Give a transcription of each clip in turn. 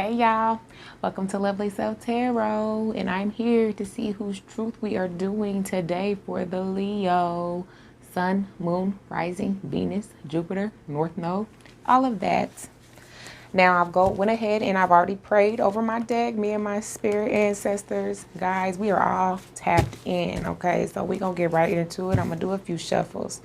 Hey y'all, welcome to Lovely Self Tarot, and I'm here to see whose truth we are doing today for the Leo. Sun, Moon, Rising, Venus, Jupiter, North Node, all of that. Now went ahead and I've already prayed over my deck, me and my spirit ancestors. Guys, we are all tapped in, okay? So we're going to get right into it. I'm going to do a few shuffles.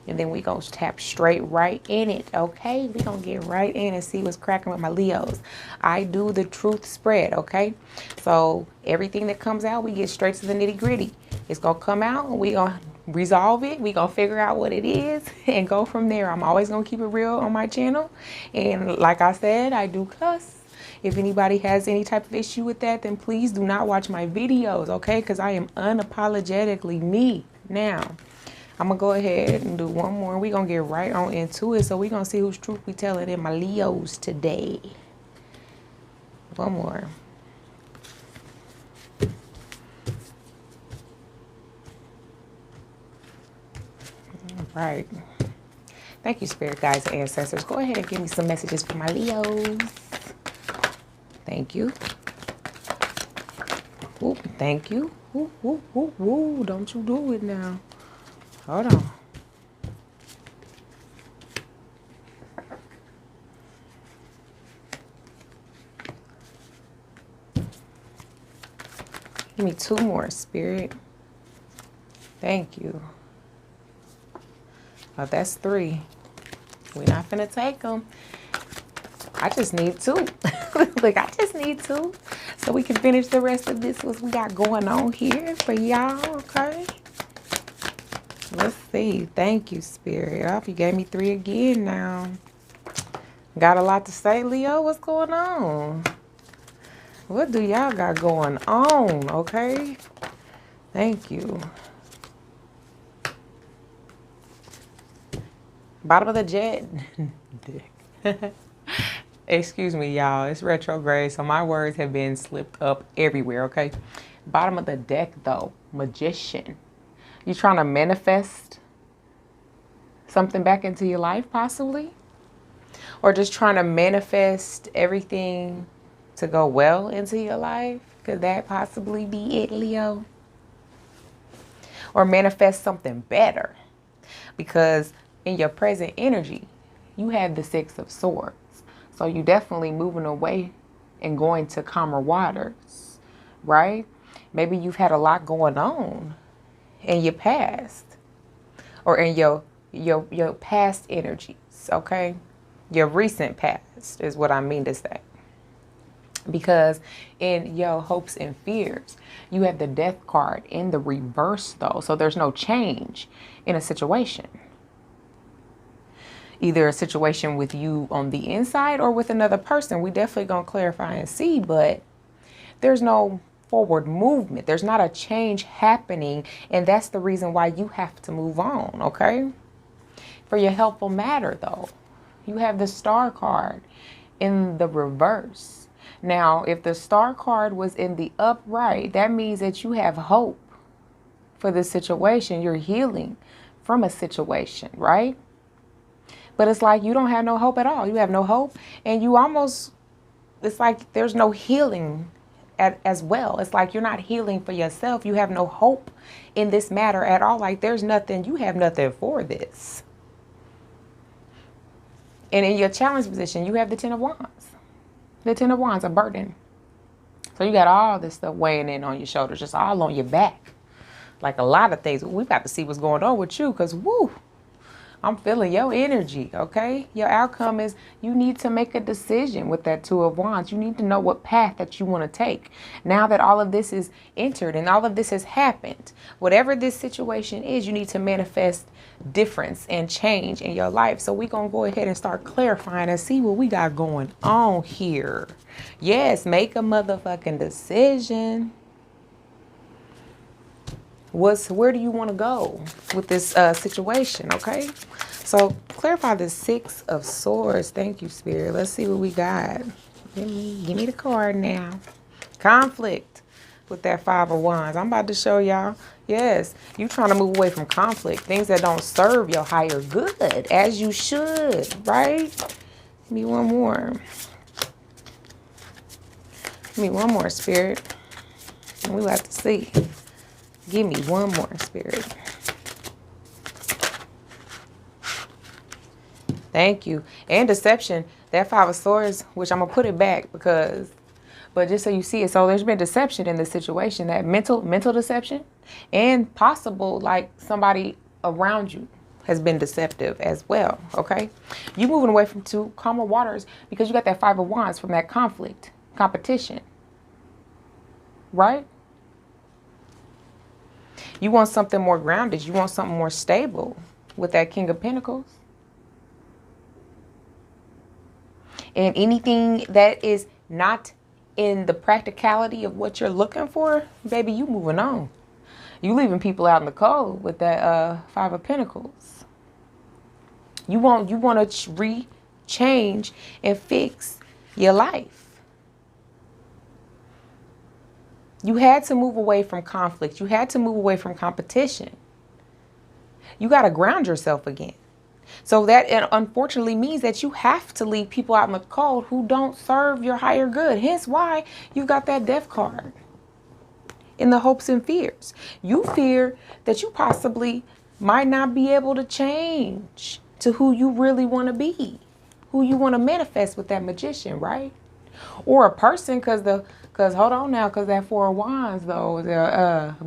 And then we gonna tap straight right in it, okay? We gonna get right in and see what's cracking with my Leos. I do the truth spread, okay? So everything that comes out, we get straight to the nitty gritty. It's gonna come out, and we gonna resolve it. We gonna figure out what it is and go from there. I'm always gonna keep it real on my channel. And like I said, I do cuss. If anybody has any type of issue with that, then please do not watch my videos, okay? Because I am unapologetically me now. I'm going to go ahead and do one more. We're going to get right on into it. So we're going to see whose truth we telling in my Leos today. One more. All right. Thank you, Spirit Guides and Ancestors. Go ahead and give me some messages for my Leos. Thank you. Ooh, thank you. Ooh, ooh, ooh, ooh. Don't you do it now. Hold on. Give me two more, Spirit. Thank you. Oh, that's three. We're not finna take them. I just need two. Look, I just need two. So we can finish the rest of this, what we got going on here for y'all, okay? Let's see. Thank you, Spirit. Oh, you gave me three again now. Got a lot to say, Leo. What's going on? What do y'all got going on, okay? Thank you. Bottom of the jet. Excuse me, y'all. It's retrograde, so my words have been slipped up everywhere, okay? Bottom of the deck, though. Magician. You trying to manifest something back into your life, possibly? Or just trying to manifest everything to go well into your life? Could that possibly be it, Leo? Or manifest something better? Because in your present energy, you have the Six of Swords. So you definitely moving away and going to calmer waters, right? Maybe you've had a lot going on in your past, or in your past energies, okay? Your recent past is what I mean to say. Because in your hopes and fears, you have the Death card in the reverse, though. So there's no change in a situation. Either a situation with you on the inside or with another person. We definitely gonna clarify and see, but there's no forward movement. There's not a change happening, and that's the reason why you have to move on, okay? For your helpful matter, though, you have the Star card in the reverse. Now, if the Star card was in the upright, that means that you have hope for the situation. You're healing from a situation, right? But it's like you don't have no hope at all. You have no hope, and you almost, it's like there's no healing as well. It's like you're not healing for yourself. You have no hope in this matter at all. Like there's nothing, you have nothing for this. And in your challenge position, you have the Ten of Wands. The Ten of Wands, a burden. So you got all this stuff weighing in on your shoulders, just all on your back. Like a lot of things. We've got to see what's going on with you, because woo, I'm feeling your energy, okay? Your outcome is you need to make a decision with that Two of Wands. You need to know what path that you want to take. Now that all of this is entered and all of this has happened, whatever this situation is, you need to manifest difference and change in your life. So we're going to go ahead and start clarifying and see what we got going on here. Yes, make a motherfucking decision. Where do you want to go with this situation, okay? So clarify the Six of Swords. Thank you, Spirit. Let's see what we got. Give me the card now. Conflict with that Five of Wands. I'm about to show y'all. Yes, you trying to move away from conflict. Things that don't serve your higher good, as you should, right? Give me one more. Give me one more, Spirit. We will have to see. Give me one more, Spirit. Thank you. And deception. That Five of Swords, which I'm going to put it back because, but just so you see it. So there's been deception in this situation, that mental deception, and possible like somebody around you has been deceptive as well. Okay. You moving away from two calmer waters because you got that Five of Wands from that conflict, competition, right? You want something more grounded. You want something more stable with that King of Pentacles. And anything that is not in the practicality of what you're looking for, baby, you moving on. You leaving people out in the cold with that Five of Pentacles. You want to change and fix your life. You had to move away from conflict. You had to move away from competition. You got to ground yourself again. So that unfortunately means that you have to leave people out in the cold who don't serve your higher good. Hence why you got that Death card. In the hopes and fears. You fear that you possibly might not be able to change to who you really want to be. Who you want to manifest with that Magician, right? Or a person, because hold on now, because that Four of Wands though,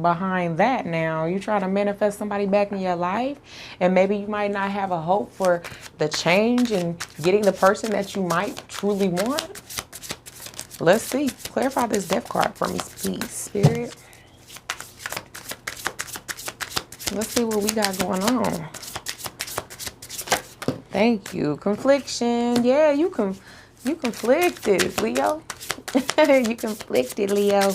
behind that now, you try to manifest somebody back in your life, and maybe you might not have a hope for the change and getting the person that you might truly want. Let's see. Clarify this Death card for me, please, Spirit. Let's see what we got going on. Thank you. Confliction. Yeah, you conflicted, Leo. You conflicted, Leo.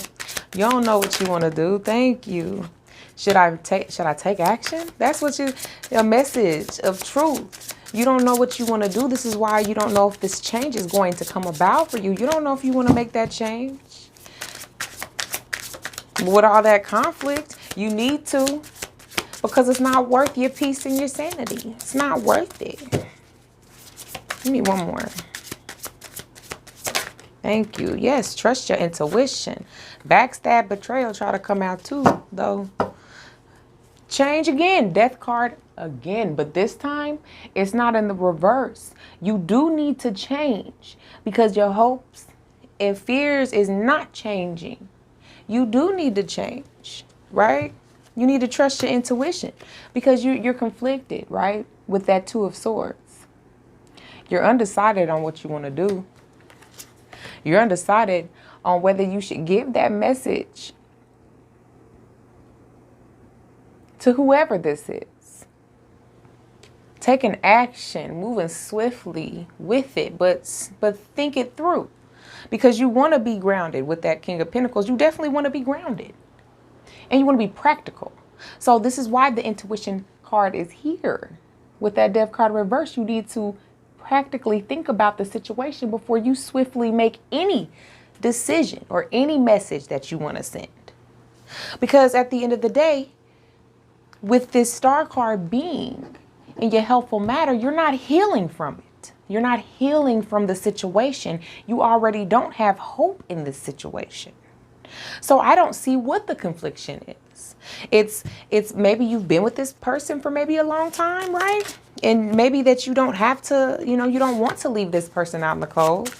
You don't know what you want to do. Thank you. Should I take action? That's what a message of truth. You don't know what you want to do. This is why you don't know if this change is going to come about for you. You don't know if you want to make that change. With all that conflict, you need to, because it's not worth your peace and your sanity. It's not worth it. Give me one more. Thank you. Yes, trust your intuition. Backstab, betrayal try to come out too, though. Change again. Death card again. But this time, it's not in the reverse. You do need to change because your hopes and fears is not changing. You do need to change, right? You need to trust your intuition because you're conflicted, right? With that Two of Swords. You're undecided on what you want to do. You're undecided on whether you should give that message to whoever this is. Taking action, moving swiftly with it, but think it through. Because you want to be grounded with that King of Pentacles. You definitely want to be grounded. And you want to be practical. So this is why the intuition card is here. With that Death card reverse, you need to practically think about the situation before you swiftly make any decision or any message that you want to send. Because at the end of the day, with this Star card being in your helpful matter, you're not healing from it. You're not healing from the situation. You already don't have hope in this situation. So I don't see what the confliction is. It's maybe you've been with this person for maybe a long time, right? And maybe that you don't have to, you don't want to leave this person out in the cold.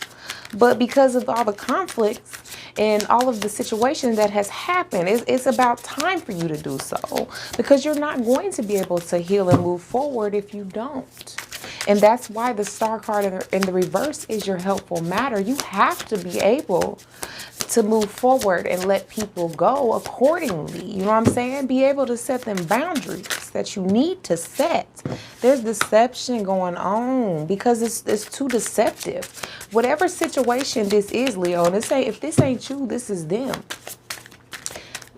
But because of all the conflicts and all of the situations that has happened, it's about time for you to do so. Because you're not going to be able to heal and move forward if you don't. And that's why the Star card in the reverse is your helpful matter. You have to be able to move forward and let people go accordingly. You know what I'm saying? Be able to set them boundaries that you need to set. There's deception going on because it's too deceptive. Whatever situation this is, Leo, and if this ain't you, this is them.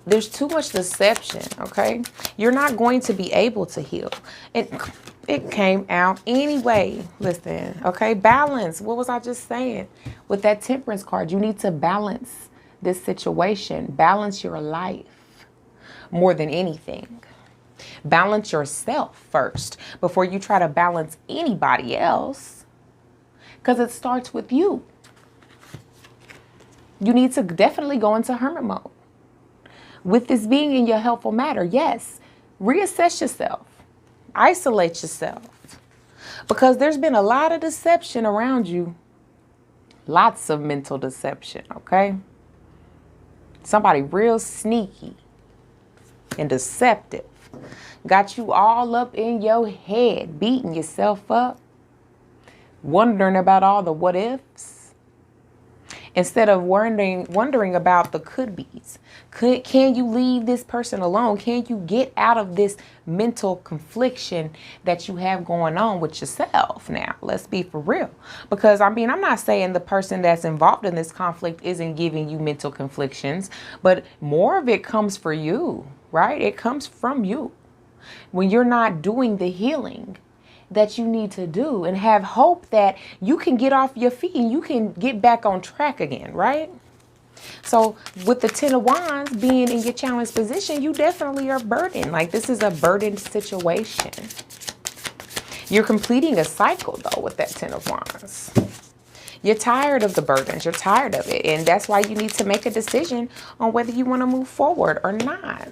There's too much deception, okay? You're not going to be able to heal. It came out anyway. Listen, okay? Balance. What was I just saying? With that Temperance card, you need to balance this situation. Balance your life more than anything. Balance yourself first before you try to balance anybody else. Because it starts with you. You need to definitely go into hermit mode. With this being in your helpful matter, yes, reassess yourself, isolate yourself, because there's been a lot of deception around you. Lots of mental deception, okay? Somebody real sneaky and deceptive. Got you all up in your head, beating yourself up, wondering about all the what ifs, instead of wondering about the could be's. Can you leave this person alone? Can you get out of this mental confliction that you have going on with yourself now? Let's be for real. Because I mean, I'm not saying the person that's involved in this conflict isn't giving you mental conflictions, but more of it comes for you, right? It comes from you. When you're not doing the healing that you need to do and have hope that you can get off your feet and you can get back on track again, right? So with the 10 of Wands being in your challenged position, you definitely are burdened. Like, this is a burdened situation. You're completing a cycle though with that 10 of Wands. You're tired of the burdens. You're tired of it. And that's why you need to make a decision on whether you want to move forward or not.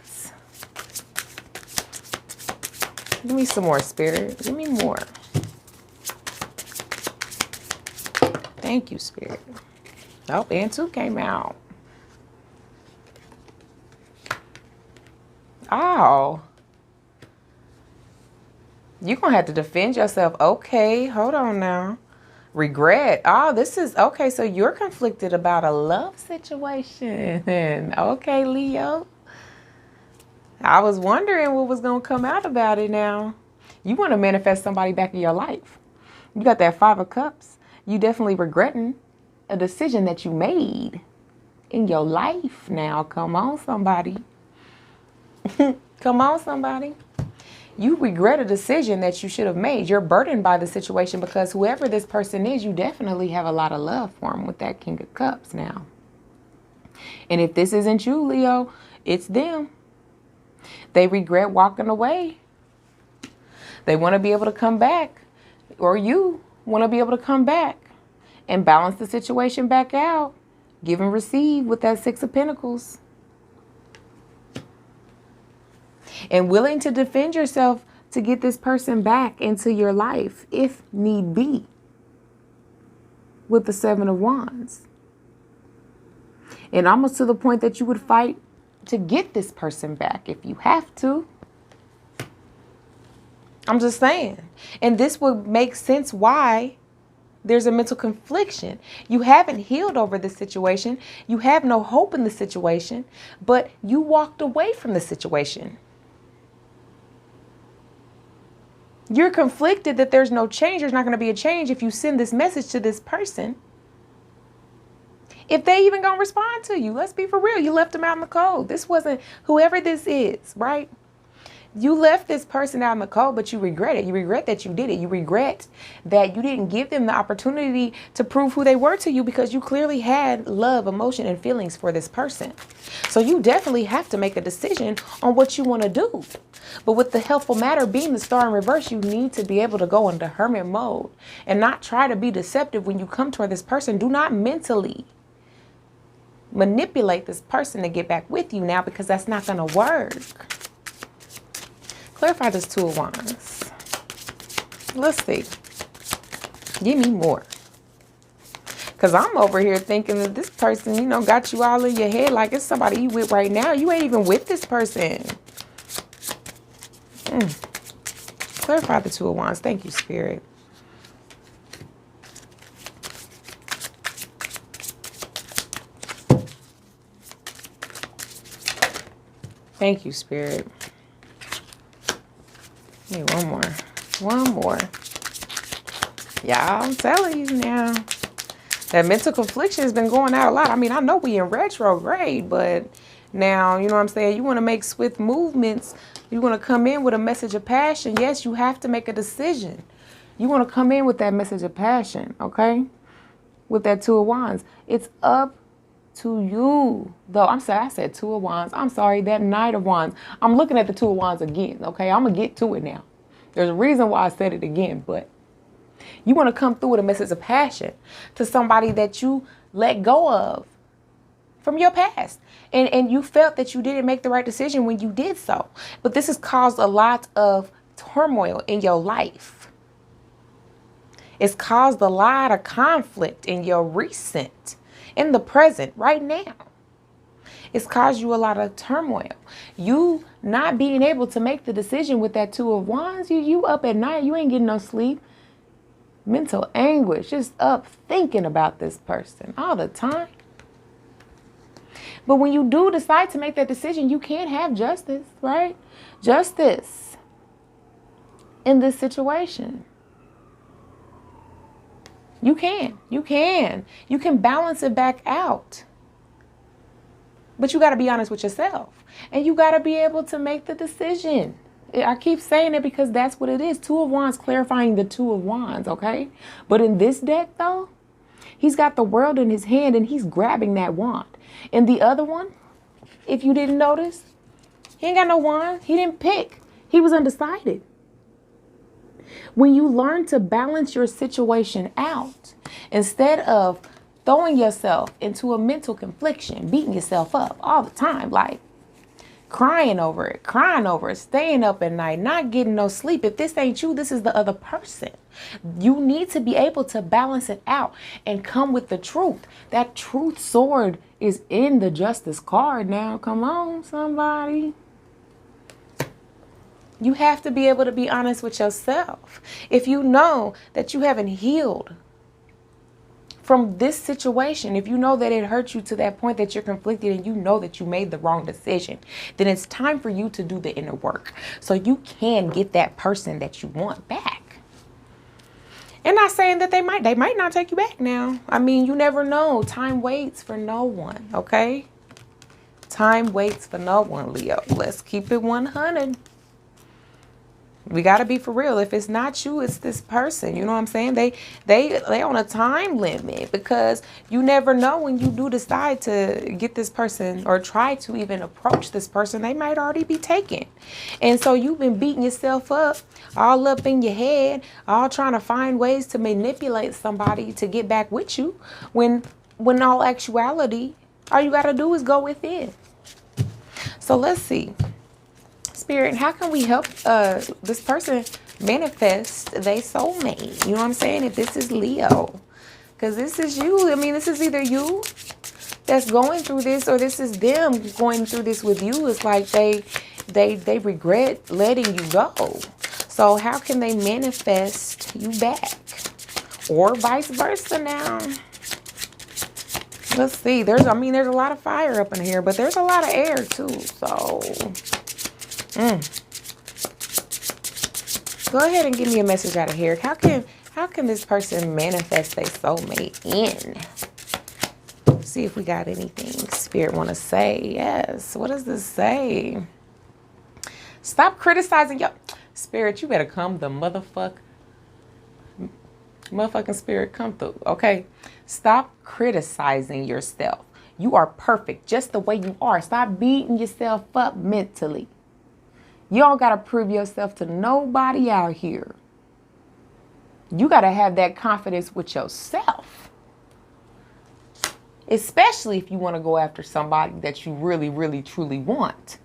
Give me some more, Spirit. Give me more. Thank you, Spirit. Oh, and 2 came out. Oh. You're going to have to defend yourself. Okay, hold on now. Regret. Oh, this is, okay, so you're conflicted about a love situation. Okay, Leo. I was wondering what was going to come out about it now. You want to manifest somebody back in your life. You got that 5 of Cups. You definitely regretting a decision that you made in your life now. Come on, somebody. Come on, somebody. You regret a decision that you should have made. You're burdened by the situation because whoever this person is, you definitely have a lot of love for them with that King of Cups now. And if this isn't you, Leo, it's them. They regret walking away. They want to be able to come back, or you want to be able to come back and balance the situation back out. Give and receive with that 6 of Pentacles. And willing to defend yourself to get this person back into your life if need be with the 7 of Wands. And almost to the point that you would fight to get this person back if you have to. I'm just saying. And this would make sense why there's a mental confliction. You haven't healed over this situation. You have no hope in the situation, but you walked away from the situation. You're conflicted that there's no change. There's not going to be a change if you send this message to this person. If they even going to respond to you, let's be for real. You left them out in the cold. This wasn't whoever this is, right? You left this person out in the cold, but you regret it. You regret that you did it. You regret that you didn't give them the opportunity to prove who they were to you because you clearly had love, emotion, and feelings for this person. So you definitely have to make a decision on what you want to do. But with the helpful matter being the Star in reverse, you need to be able to go into hermit mode and not try to be deceptive when you come toward this person. Do not mentally manipulate this person to get back with you now, because that's not going to work. Clarify this 2 of Wands. Let's see. Give me more. Because I'm over here thinking that this person, you know, got you all in your head like it's somebody you with right now. You ain't even with this person. Clarify the 2 of Wands. Thank you, Spirit. Thank you, Spirit. Hey, one more. One more. Y'all, I'm telling you now. That mental confliction has been going out a lot. I mean, I know we in retrograde, but now, you know what I'm saying? You want to make swift movements. You want to come in with a message of passion. Yes, you have to make a decision. You want to come in with that message of passion, okay? With that 2 of Wands. It's up to you. Though, I'm sorry, I said 2 of Wands. I'm sorry, that Knight of Wands. I'm looking at the 2 of Wands again, okay? I'm going to get to it now. There's a reason why I said it again, but you want to come through with a message of passion to somebody that you let go of from your past. And you felt that you didn't make the right decision when you did so. But this has caused a lot of turmoil in your life. It's caused a lot of conflict in your recent, in the present, right now. It's caused you a lot of turmoil. You not being able to make the decision with that Two of Wands, you up at night, you ain't getting no sleep. Mental anguish, just up thinking about this person all the time. But when you do decide to make that decision, you can't have justice, right? Justice in this situation. You can balance it back out. But you got to be honest with yourself. And you got to be able to make the decision. I keep saying it because that's what it is. Two of Wands clarifying the Two of Wands, okay? But in this deck, though, he's got the world in his hand and he's grabbing that wand. And the other one, if you didn't notice, he ain't got no wand. He didn't pick. He was undecided. When you learn to balance your situation out, instead of throwing yourself into a mental confliction, beating yourself up all the time, like crying over it, staying up at night, not getting no sleep. If this ain't you, this is the other person. You need to be able to balance it out and come with the truth. That truth sword is in the Justice card now. Come on, somebody. You have to be able to be honest with yourself. If you know that you haven't healed from this situation, if you know that it hurt you to that point that you're conflicted and you know that you made the wrong decision, then it's time for you to do the inner work so you can get that person that you want back. And not saying that they might not take you back now. I mean, you never know. Time waits for no one, okay? Time waits for no one, Leo. Let's keep it 100. We got to be for real. If it's not you, it's this person. You know what I'm saying? They on a time limit because you never know when you do decide to get this person or try to even approach this person, they might already be taken. And so you've been beating yourself up, all up in your head, all trying to find ways to manipulate somebody to get back with you when all actuality, all you got to do is go within. So let's see. Spirit, how can we help this person manifest their soulmate? You know what I'm saying? If this is Leo, because this is you. I mean, this is either you that's going through this or this is them going through this with you. It's like they regret letting you go. So how can they manifest you back? Or vice versa now. Let's see. There's a lot of fire up in here, but there's a lot of air too. So go ahead and give me a message out of here. How can this person manifest their soulmate in? See if we got anything Spirit want to say. Yes. What does this say? Stop criticizing your Spirit. You better come the motherfucking Spirit come through. Okay. Stop criticizing yourself. You are perfect just the way you are. Stop beating yourself up mentally. You don't got to prove yourself to nobody out here. You got to have that confidence with yourself. Especially if you want to go after somebody that you really, really, truly want.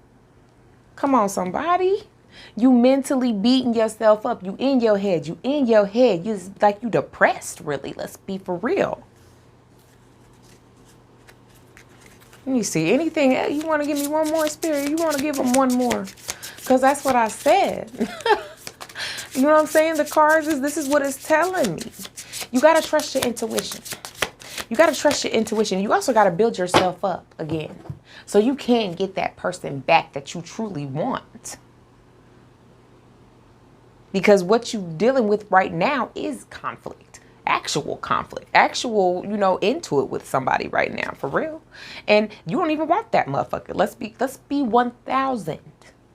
Come on, somebody. You mentally beating yourself up. You in your head. You like you depressed, really. Let's be for real. Let me see. Anything else? You want to give me one more, Spirit? You want to give them one more? Because that's what I said. You know what I'm saying? The cards this is what it's telling me. You got to trust your intuition. You got to trust your intuition. You also got to build yourself up again. So you can get that person back that you truly want. Because what you're dealing with right now is conflict. Actual conflict. Actual, into it with somebody right now. For real. And you don't even want that motherfucker. Let's be 1,000.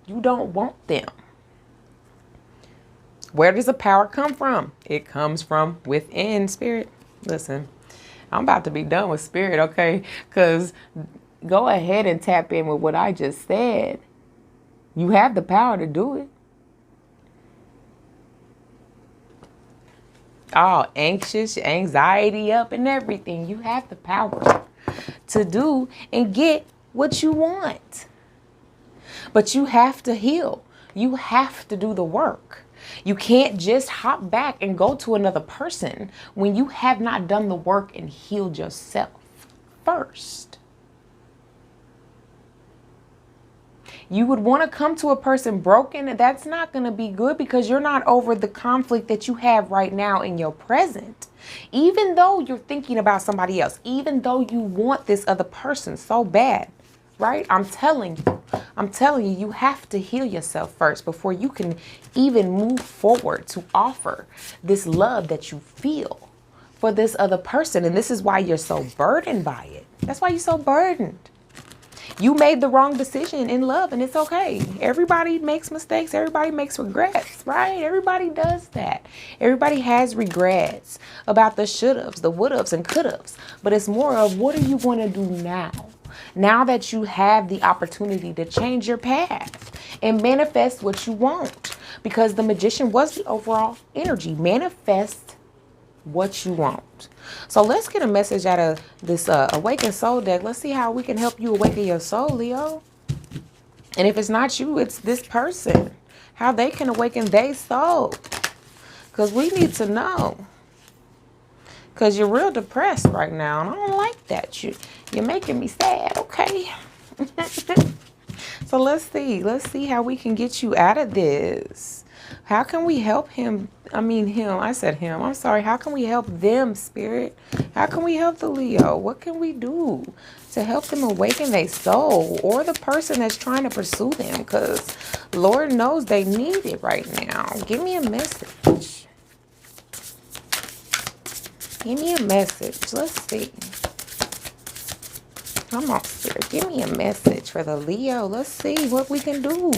You don't want them. Where does the power come from? It comes from within, Spirit. Listen, I'm about to be done with Spirit, okay? Because go ahead and tap in with what I just said. You have the power to do it. All anxious, anxiety up and everything. You have the power to do and get what you want. But you have to heal. You have to do the work. You can't just hop back and go to another person when you have not done the work and healed yourself first. You would want to come to a person broken, and that's not going to be good because you're not over the conflict that you have right now in your present. Even though you're thinking about somebody else, even though you want this other person so bad, right? I'm telling you, you have to heal yourself first before you can even move forward to offer this love that you feel for this other person. And this is why you're so burdened by it. That's why you're so burdened. You made the wrong decision in love, and it's okay. Everybody makes mistakes. Everybody makes regrets, right? Everybody does that. Everybody has regrets about the should-haves, the would-haves, and could-haves. But it's more of, what are you going to do now? Now that you have the opportunity to change your path and manifest what you want. Because the magician was the overall energy. Manifest what you want. So let's get a message out of this Awakened Soul deck. Let's see how we can help you awaken your soul, Leo. And if it's not you, it's this person. How they can awaken their soul. Because we need to know. Because you're real depressed right now. And I don't like that. You're making me sad, okay? So let's see. Let's see how we can get you out of this. How can we help him? I mean him. I said him. I'm sorry. How can we help them, Spirit? How can we help the Leo? What can we do to help them awaken their soul or the person that's trying to pursue them? Because Lord knows they need it right now. Give me a message. Give me a message. Let's see. Come on, Spirit. Give me a message for the Leo. Let's see what we can do.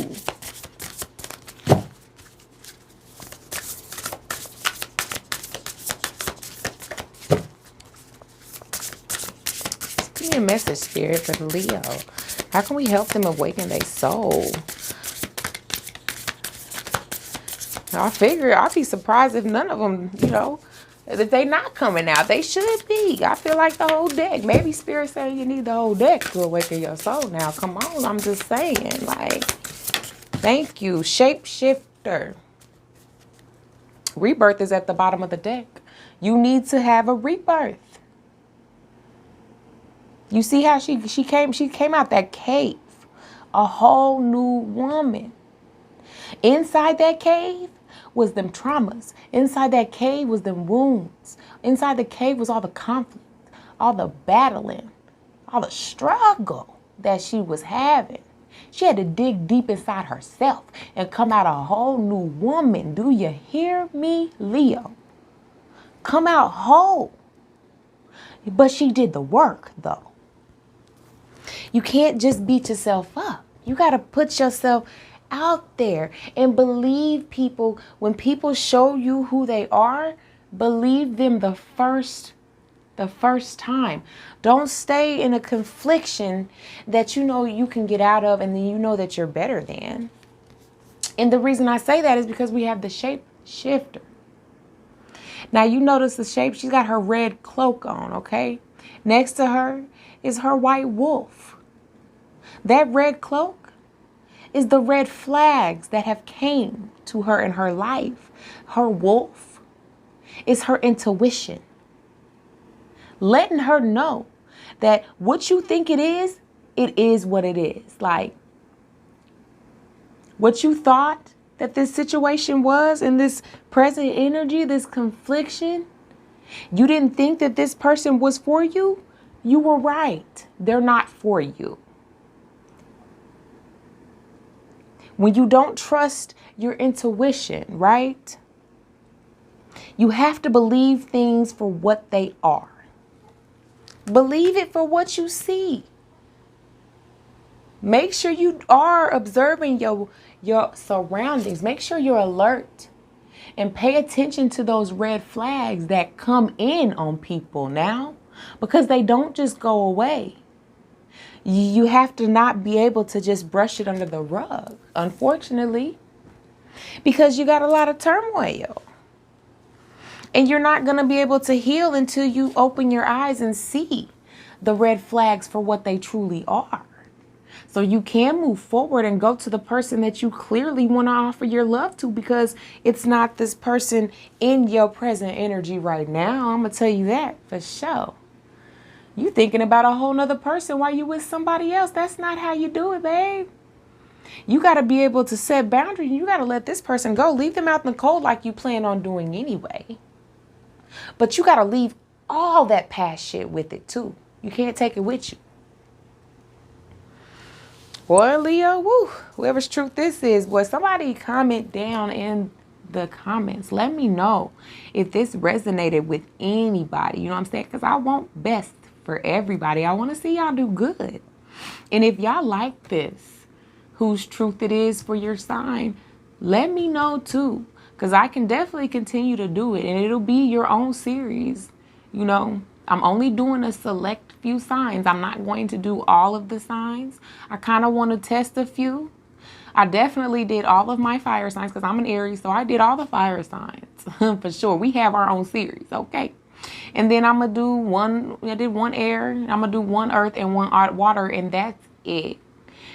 Give me a message, Spirit, for the Leo. How can we help them awaken their soul? I figure I'd be surprised if none of them, if they not coming out. They should be. I feel like the whole deck. Maybe Spirit saying you need the whole deck to awaken your soul now. Come on, I'm just saying. Like, thank you. Shapeshifter. Rebirth is at the bottom of the deck. You need to have a rebirth. You see how she came out that cave. A whole new woman. Inside that cave was them traumas. Inside that cave was them wounds. Inside the cave was all the conflict, all the battling, all the struggle that she was having. She had to dig deep inside herself and come out a whole new woman. Do you hear me, Leo? Come out whole. But she did the work, though. You can't just beat yourself up. You got to put yourself out there and believe people. When people show you who they are, believe them the first time. Don't stay in a confliction that you can get out of, and then you know that you're better than. And the reason I say that is because we have the shapeshifter. Now you notice the shape, she's got her red cloak on, okay? Next to her is her white wolf. That red cloak is the red flags that have came to her in her life. Her wolf is her intuition. Letting her know that what you think it is what it is. Like, what you thought that this situation was in this present energy, this confliction, you didn't think that this person was for you. You were right. They're not for you. When you don't trust your intuition, right? You have to believe things for what they are. Believe it for what you see. Make sure you are observing your surroundings. Make sure you're alert and pay attention to those red flags that come in on people now, because they don't just go away. You have to not be able to just brush it under the rug, unfortunately, because you got a lot of turmoil. And you're not going to be able to heal until you open your eyes and see the red flags for what they truly are. So you can move forward and go to the person that you clearly want to offer your love to, because it's not this person in your present energy right now. I'm going to tell you that for sure. You thinking about a whole nother person while you with somebody else. That's not how you do it, babe. You got to be able to set boundaries. You got to let this person go. Leave them out in the cold like you plan on doing anyway. But you got to leave all that past shit with it too. You can't take it with you. Boy, Leo, woo, whoever's truth this is, boy, somebody comment down in the comments. Let me know if this resonated with anybody. You know what I'm saying? Because I want best for everybody. I want to see y'all do good. And if y'all like this, whose truth it is for your sign, let me know too. Because I can definitely continue to do it. And it'll be your own series. You know, I'm only doing a select few signs. I'm not going to do all of the signs. I kind of want to test a few. I definitely did all of my fire signs because I'm an Aries. So I did all the fire signs for sure. We have our own series. Okay. And then I'm going to do one. I did one air. I'm going to do one earth and one water. And that's it.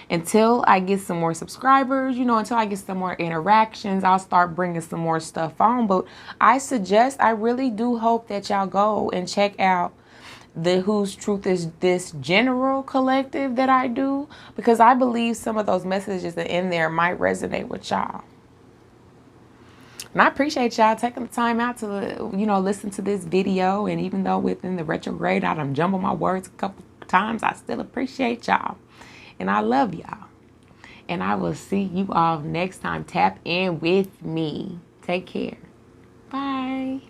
Until I get some more subscribers, you know, until I get some more interactions, I'll start bringing some more stuff on. But I really do hope that y'all go and check out the Whose Truth Is This general collective that I do, because I believe some of those messages that are in there might resonate with y'all. And I appreciate y'all taking the time out to, you know, listen to this video. And even though within the retrograde, I done jumbled my words a couple times, I still appreciate y'all. And I love y'all. And I will see you all next time. Tap in with me. Take care. Bye.